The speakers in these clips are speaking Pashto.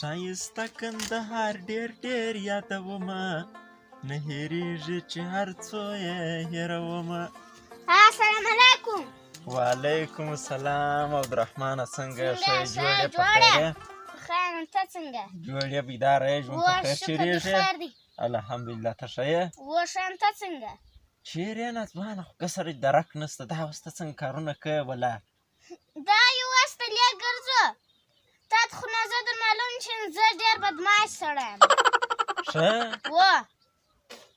ښایسته کندهار ډېر ډېر یادومه نه هېرېږي چې هر څو یې هېرومه. السلام علیکم. وعلیکم السلام. عبدالرحمنه څنګه ښه جوړ یې په خیر یې؟ خیر نو ته څنګه؟ جوړ یې بیداره یې ژوند په خیر چېرېږې؟ الحمدلله ته ښه یې؟ اوس هم ته څنګه؟ چېرې یې ناځوانه خو کسر درک نشته دا اوس ته څنګه کارونه کوې ولا؟ دا یو وس ته لږ ګرځه تا ته خو نه زه در معلوم چې زه ډېر بدمعاش سړی یم. ښه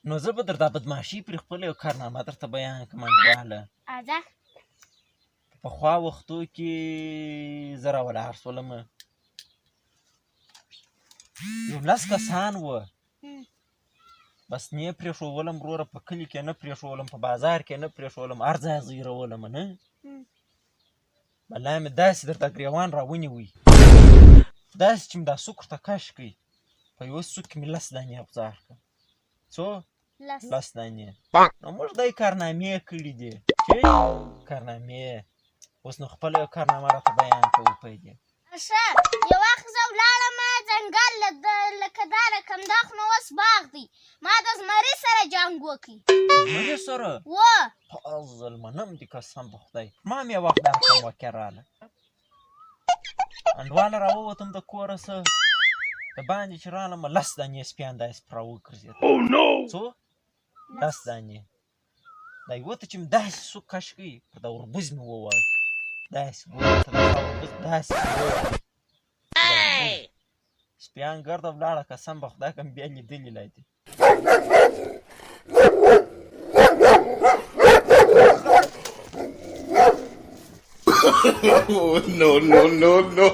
نو زه به در دا بدماشي پرې خپله یو کارنامه درته بیان کړم انډیواله. اځه په پخوا وختو کې زه راولاړ شولم یو 10 کسان وه بس نه یې پرېښولم وروره په کلي کې نه پرېښولم په بازار کې نه پرېښولم هر ځای زیرولم نه بلا مې داسې درته ګرېوان راونیوی داسې چې مې دا سوک ورته کش کړي په یوه سوک کې مې 10 دانې غوځار کړه. څو 10 دانې. نو موږ دای کارنامې کړي دي چې کارنامې اوس نو خپله یو کارنامه راته بیان کوو پوهېږې. ښه یو وخت زه ولاړم ځنګل لکه دا رقم دا خو نو اوس باغ دی ما د زمري سره جنګ وکړي. زمري سره؟ ظلمه نم دې قسم په خدای ما مې یو وخت دا رقم واقع راغله انډواله راووتم د کوره څه د باندې چې رالم 10 دانې سپیان داسې پر راوګرځېدل. څو 10 دانې دا یوه ته چې مې داسې سوک کش کړي پر دا وربوز مې ووهه داسې ګورم ته دا وربوز داسې سپیان ګرده ولاړه قسم په خدای که مې بیا لیدلي لا دي. No, no, no, no.